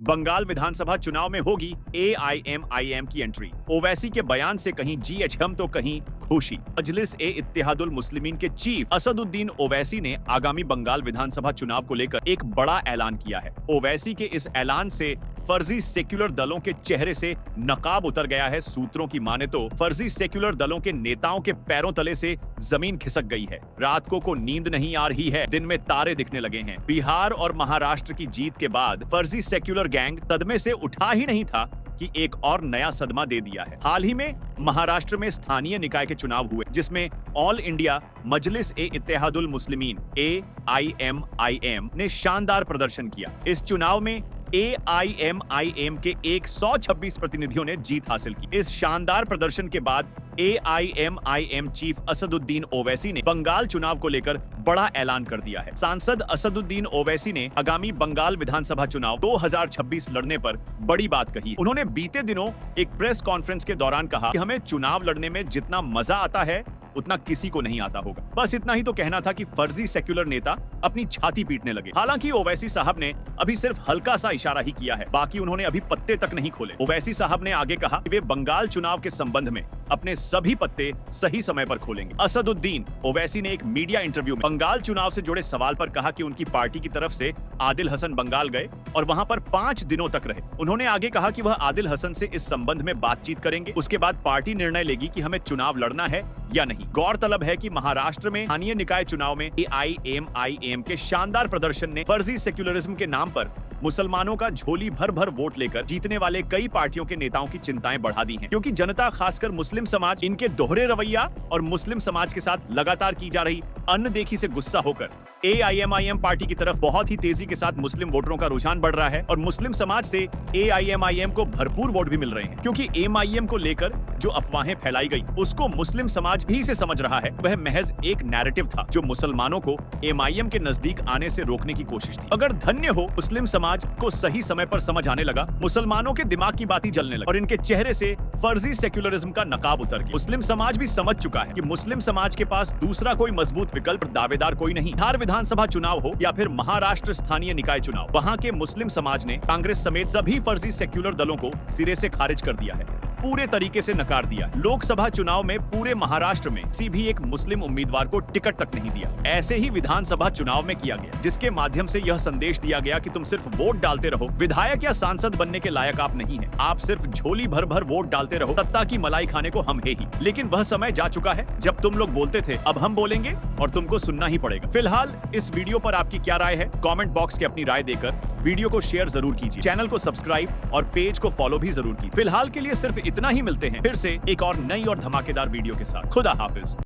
बंगाल विधानसभा चुनाव में होगी एआईएमआईएम की एंट्री। ओवैसी के बयान से कहीं जीएचएम तो कहीं खुशी। मजलिस ए इत्तेहादुल मुस्लिमीन के चीफ असदुद्दीन ओवैसी ने आगामी बंगाल विधानसभा चुनाव को लेकर एक बड़ा ऐलान किया है। ओवैसी के इस ऐलान से फर्जी सेक्युलर दलों के चेहरे से नकाब उतर गया है। सूत्रों की माने तो फर्जी सेक्युलर दलों के नेताओं के पैरों तले से जमीन खिसक गई है। रात को नींद नहीं आ रही है, दिन में तारे दिखने लगे हैं। बिहार और महाराष्ट्र की जीत के बाद फर्जी सेक्युलर गैंग सदमे से उठा ही नहीं था कि एक और नया सदमा दे दिया है। हाल ही में महाराष्ट्र में स्थानीय निकाय के चुनाव हुए, जिसमें ऑल इंडिया मजलिस ए इत्तेहादुल मुस्लिमीन एआईएमआईएम ने शानदार प्रदर्शन किया। इस चुनाव में एआईएमआईएम के 126 प्रतिनिधियों ने जीत हासिल की। इस शानदार प्रदर्शन के बाद एआईएमआईएम चीफ असदुद्दीन ओवैसी ने बंगाल चुनाव को लेकर बड़ा ऐलान कर दिया है। सांसद असदुद्दीन ओवैसी ने आगामी बंगाल विधानसभा चुनाव 2026 लड़ने पर बड़ी बात कही। उन्होंने बीते दिनों एक प्रेस कॉन्फ्रेंस के दौरान कहा कि हमें चुनाव लड़ने में जितना मजा आता है उतना किसी को नहीं आता होगा। बस इतना ही तो कहना था कि फर्जी सेक्युलर नेता अपनी छाती पीटने लगे। हालांकि ओवैसी साहब ने अभी सिर्फ हल्का सा इशारा ही किया है, बाकी उन्होंने अभी पत्ते तक नहीं खोले। ओवैसी साहब ने आगे कहा कि वे बंगाल चुनाव के संबंध में अपने सभी पत्ते सही समय पर खोलेंगे। असदुद्दीन ओवैसी ने एक मीडिया इंटरव्यू में बंगाल चुनाव से जुड़े सवाल पर कहा कि उनकी पार्टी की तरफ से आदिल हसन बंगाल गए और वहां पर 5 दिनों तक रहे। उन्होंने आगे कहा कि वह आदिल हसन से इस संबंध में बातचीत करेंगे। उसके बाद पार्टी निर्णय लेगी कि हमें चुनाव लड़ना है या नहीं। गौरतलब है कि महाराष्ट्र में स्थानीय निकाय चुनाव में एआईएमआईएम के शानदार प्रदर्शन ने फर्जी सेक्युलरिज्म के नाम पर मुसलमानों का झोली भर भर वोट लेकर जीतने वाले कई पार्टियों के नेताओं की चिंताएं बढ़ा दी हैं, क्योंकि जनता खासकर मुस्लिम समाज इनके दोहरे रवैया और मुस्लिम समाज के साथ लगातार की जा रही अनदेखी से गुस्सा होकर एआईएमआईएम पार्टी की तरफ बहुत ही तेजी के साथ मुस्लिम वोटरों का रुझान बढ़ रहा है और मुस्लिम समाज से एआईएमआईएम को भरपूर वोट भी मिल रहे हैं, क्योंकि एमआईएम को लेकर जो अफवाहें फैलाई गई उसको मुस्लिम समाज भी से समझ रहा है वह महज एक नैरेटिव था जो मुसलमानों को एमआईएम के नजदीक आने से रोकने की कोशिश थी। अगर धन्य हो मुस्लिम समाज को सही समय पर समझ आने लगा, मुसलमानों के दिमाग की बाती जलने लगी और इनके चेहरे से फर्जी सेक्युलरिज्म का नकाब उतर गया। मुस्लिम समाज भी समझ चुका है कि मुस्लिम समाज के पास दूसरा कोई मजबूत विकल्प दावेदार कोई नहीं। बिहार विधानसभा चुनाव हो या फिर महाराष्ट्र स्थानीय निकाय चुनाव, वहां के मुस्लिम समाज ने कांग्रेस समेत सभी फर्जी सेक्युलर दलों को सिरे से खारिज कर दिया है, पूरे तरीके से नकार दिया। लोकसभा चुनाव में पूरे महाराष्ट्र में किसी भी एक मुस्लिम उम्मीदवार को टिकट तक नहीं दिया। ऐसे ही विधानसभा चुनाव में किया गया, जिसके माध्यम से यह संदेश दिया गया कि तुम सिर्फ वोट डालते रहो, विधायक या सांसद बनने के लायक आप नहीं है, आप सिर्फ झोली भर भर वोट डालते रहो, सत्ता की मलाई खाने को हम है ही। लेकिन वह समय जा चुका है जब तुम लोग बोलते थे अब हम बोलेंगे और तुमको सुनना ही पड़ेगा। फिलहाल इस वीडियो पर आपकी क्या राय है, कमेंट बॉक्स के अपनी राय देकर वीडियो को शेयर जरूर कीजिए, चैनल को सब्सक्राइब और पेज को फॉलो भी जरूर कीजिए। फिलहाल के लिए सिर्फ इतना ही, मिलते हैं फिर से एक और नई और धमाकेदार वीडियो के साथ। खुदा हाफिज।